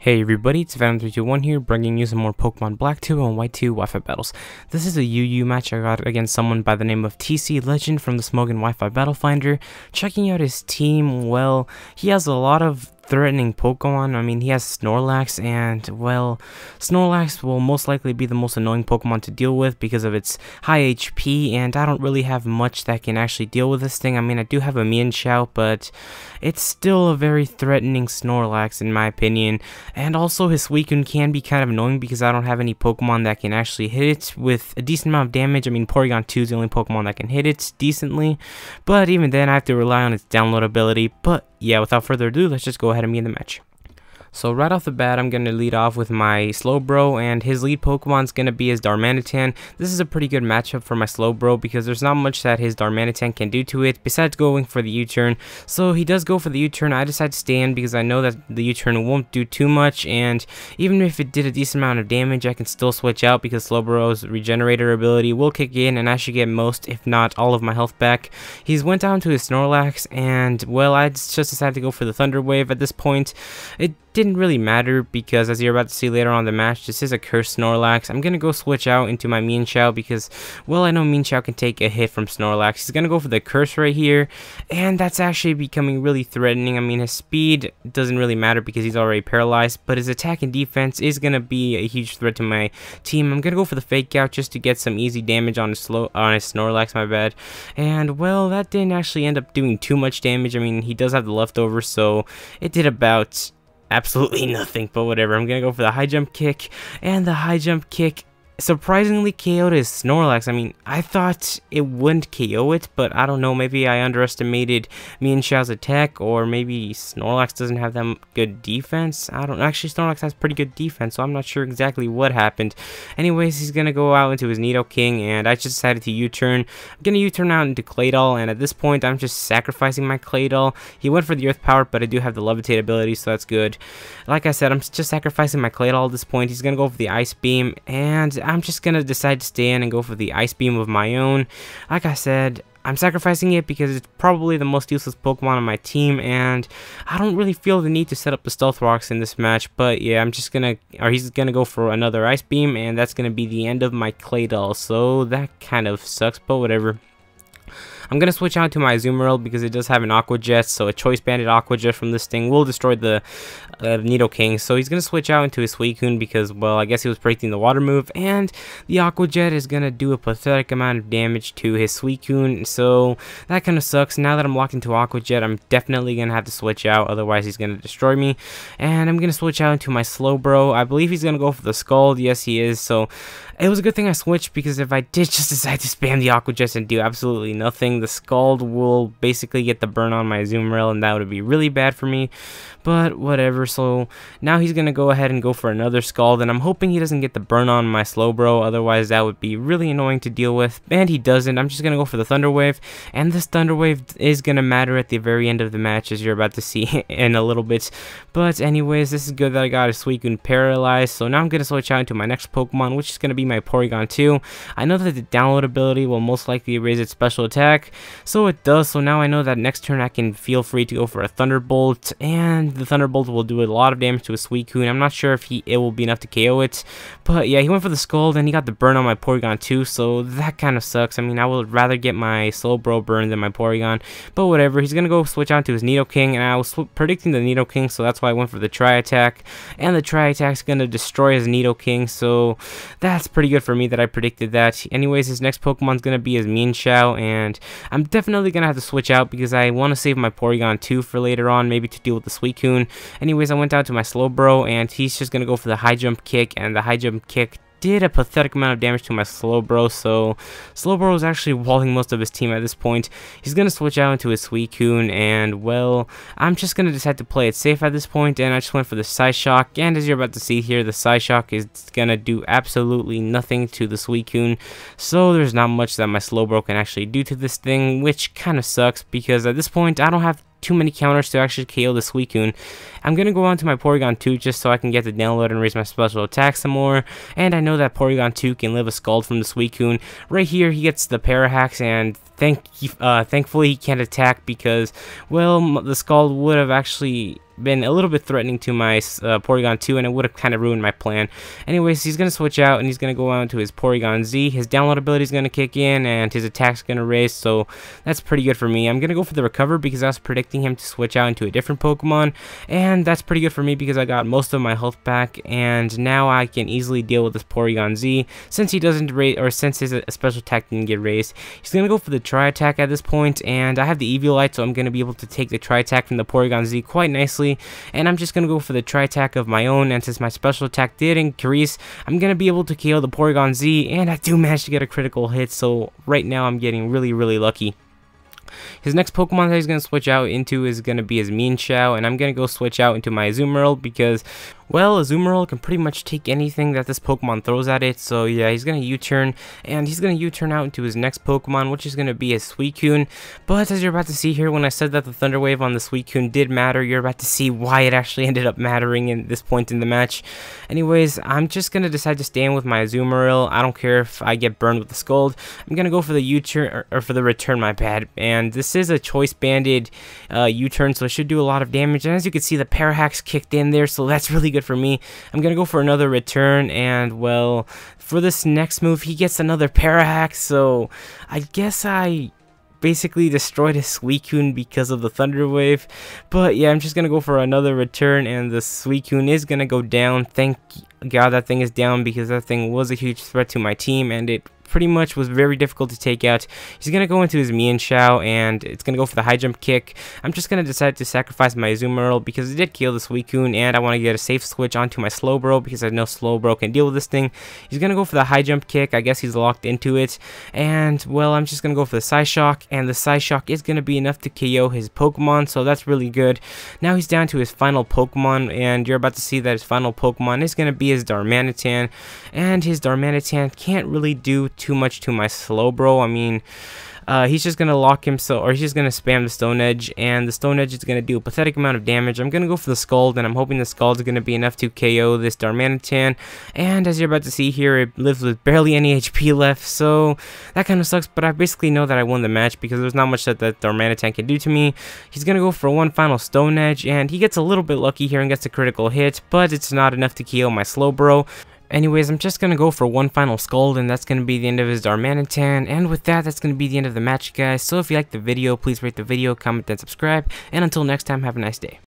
Hey everybody, it's Venom321 here, bringing you some more Pokemon Black 2 and White 2 Wi-Fi battles. This is a UU match I got against someone by the name of tclegend from the Smogon Wi-Fi Battle Finder. Checking out his team, well, he has a lot of threatening Pokemon. I mean, he has Snorlax, and, well, Snorlax will most likely be the most annoying Pokemon to deal with because of its high HP, and I don't really have much that can actually deal with this thing. I mean, I do have a Mienshao, but it's still a very threatening Snorlax in my opinion. And also, his Suicune can be kind of annoying because I don't have any Pokemon that can actually hit it with a decent amount of damage. I mean, Porygon 2 is the only Pokemon that can hit it decently, but even then I have to rely on its download ability. But yeah, without further ado, let's just go ahead and begin the match. So right off the bat, I'm going to lead off with my Slowbro, and his lead Pokemon is going to be his Darmanitan. This is a pretty good matchup for my Slowbro because there's not much that his Darmanitan can do to it besides going for the U-turn. So he does go for the U-turn. I decide to stand because I know that the U-turn won't do too much, and even if it did a decent amount of damage, I can still switch out because Slowbro's regenerator ability will kick in and I should get most, if not all, of my health back. He's went down to his Snorlax, and well, I just decided to go for the Thunder Wave at this point. It didn't really matter because, as you're about to see later on in the match, this is a cursed Snorlax. I'm gonna go switch out into my Mienshao because, well, I know Mienshao can take a hit from Snorlax. He's gonna go for the curse right here, and that's actually becoming really threatening. I mean, his speed doesn't really matter because he's already paralyzed, but his attack and defense is gonna be a huge threat to my team. I'm gonna go for the Fake Out just to get some easy damage on his Snorlax, my bad. And well, that didn't actually end up doing too much damage. I mean, he does have the leftovers, so it did about absolutely nothing, but whatever. I'm gonna go for the high jump kick, and the high jump kick surprisingly KO'd his Snorlax. I mean, I thought it wouldn't KO it, but I don't know, maybe I underestimated Mienshao's attack, or maybe Snorlax doesn't have that good defense. I don't know. Actually, Snorlax has pretty good defense, so I'm not sure exactly what happened. Anyways, he's gonna go out into his Nidoking, and I just decided to U-turn. I'm gonna U-turn out into Claydol, and at this point, I'm just sacrificing my Claydol. He went for the Earth Power, but I do have the Levitate ability, so that's good. Like I said, I'm just sacrificing my Claydol at this point. He's gonna go for the Ice Beam, and I'm just gonna decide to stay in and go for the Ice Beam of my own. Like I said, I'm sacrificing it because it's probably the most useless Pokemon on my team, and I don't really feel the need to set up the Stealth Rocks in this match. But yeah, he's gonna go for another Ice Beam, and that's gonna be the end of my Claydol. So that kind of sucks, but whatever. I'm going to switch out to my Azumarill because it does have an Aqua Jet, so a Choice Banded Aqua Jet from this thing will destroy the Nidoking. So he's going to switch out into his Suicune because, well, I guess he was predicting the Water move, and the Aqua Jet is going to do a pathetic amount of damage to his Suicune, so that kind of sucks. Now that I'm locked into Aqua Jet, I'm definitely going to have to switch out, otherwise he's going to destroy me. And I'm going to switch out into my Slowbro. I believe he's going to go for the Scald. Yes, he is, so it was a good thing I switched, because if I did just decide to spam the Aqua Jet and do absolutely nothing, the Scald will basically get the burn on my Azumarill, and that would be really bad for me. But whatever, so now he's going to go ahead and go for another Scald, and I'm hoping he doesn't get the burn on my Slowbro, otherwise that would be really annoying to deal with, and he doesn't. I'm just going to go for the Thunder Wave, and this Thunder Wave is going to matter at the very end of the match, as you're about to see in a little bit. But anyways, this is good that I got a Suicune paralyzed, so now I'm going to switch out into my next Pokemon, which is going to be my Porygon 2. I know that the download ability will most likely raise its special attack, so it does. So now I know that next turn I can feel free to go for a Thunderbolt, and the Thunderbolt will do a lot of damage to a Suicune. I'm not sure if it will be enough to KO it, but yeah, he went for the Scald, and he got the burn on my Porygon 2, so that kind of sucks. I mean, I would rather get my Slowbro burned than my Porygon, but whatever. He's gonna go switch on to his Nidoking, and I was predicting the Nidoking, so that's why I went for the Tri-Attack, and the Tri-Attack's gonna destroy his Nidoking, so that's pretty good for me that I predicted that. Anyways, his next Pokemon's gonna be his Mienshao, and I'm definitely gonna have to switch out because I want to save my Porygon 2 for later on, maybe to deal with the Suicune. Anyways, I went out to my Slowbro, and he's just gonna go for the high jump kick, and the high jump kick did a pathetic amount of damage to my Slowbro, so Slowbro is actually walling most of his team at this point. He's going to switch out into his Suicune, and well, I'm just going to decide to play it safe at this point, and I just went for the Psyshock, and as you're about to see here, the Psyshock is going to do absolutely nothing to the Suicune, so there's not much that my Slowbro can actually do to this thing, which kind of sucks, because at this point, I don't have too many counters to actually KO the Suicune. I'm going to go on to my Porygon 2 just so I can get the download and raise my special attack some more, and I know that Porygon 2 can live a Scald from the Suicune. Right here, he gets the Parahacks, and thankfully he can't attack because, well, the Scald would have actually been a little bit threatening to my Porygon 2, and it would have kind of ruined my plan. Anyways, he's going to switch out, and he's going to go out to his Porygon Z. His download ability is going to kick in, and his attack's going to raise, so that's pretty good for me. I'm going to go for the recover because I was predicting him to switch out into a different Pokemon, and that's pretty good for me because I got most of my health back, and now I can easily deal with this Porygon Z since he doesn't raise, or since his special attack didn't get raised. He's going to go for the Tri-Attack at this point, and I have the Eviolite, so I'm going to be able to take the Tri-Attack from the Porygon Z quite nicely, and I'm just going to go for the Tri-Attack of my own, and since my special attack did increase, I'm going to be able to KO the Porygon Z, and I do manage to get a critical hit, so right now I'm getting really, really lucky. His next Pokemon that he's going to switch out into is going to be his Meowscarada, and I'm going to go switch out into my Azumarill because, well, Azumarill can pretty much take anything that this Pokemon throws at it, so yeah, he's going to U-turn, and he's going to U-turn out into his next Pokemon, which is going to be a Suicune. But as you're about to see here, when I said that the Thunder Wave on the Suicune did matter, you're about to see why it actually ended up mattering in this point in the match. Anyways, I'm just going to decide to stay in with my Azumarill. I don't care if I get burned with the Scald. I'm going to go for the U-turn, or for the return, my bad, and this is a choice banded U-turn, so it should do a lot of damage, and as you can see, the Parahax kicked in there, so that's really good for me. I'm gonna go for another return, and well, for this next move he gets another Parahax, so I guess I basically destroyed his Suicune because of the Thunder Wave. But yeah, I'm just gonna go for another return, and the Suicune is gonna go down. Thank God that thing is down because that thing was a huge threat to my team, and it pretty much was very difficult to take out. He's going to go into his Meowscarada, and it's going to go for the high jump kick. I'm just going to decide to sacrifice my Azumarill because it did kill the Suicune, and I want to get a safe switch onto my Slowbro because I know Slowbro can deal with this thing. He's going to go for the high jump kick. I guess he's locked into it, and well, I'm just going to go for the Psyshock, and the Psyshock is going to be enough to KO his Pokemon, so that's really good. Now he's down to his final Pokemon, and you're about to see that his final Pokemon is going to be his Darmanitan, and his Darmanitan can't really do too much to my Slowbro. I mean, he's just gonna lock himself, or he's just gonna spam the Stone Edge, and the Stone Edge is gonna do a pathetic amount of damage. I'm gonna go for the Scald, and I'm hoping the Scald is gonna be enough to KO this Darmanitan. And as you're about to see here, it lives with barely any HP left, so that kind of sucks. But I basically know that I won the match because there's not much that the Darmanitan can do to me. He's gonna go for one final Stone Edge, and he gets a little bit lucky here and gets a critical hit, but it's not enough to KO my Slowbro. Anyways, I'm just going to go for one final Scald, and that's going to be the end of his Darmanitan. And with that, that's going to be the end of the match, guys. So if you liked the video, please rate the video, comment, and subscribe. And until next time, have a nice day.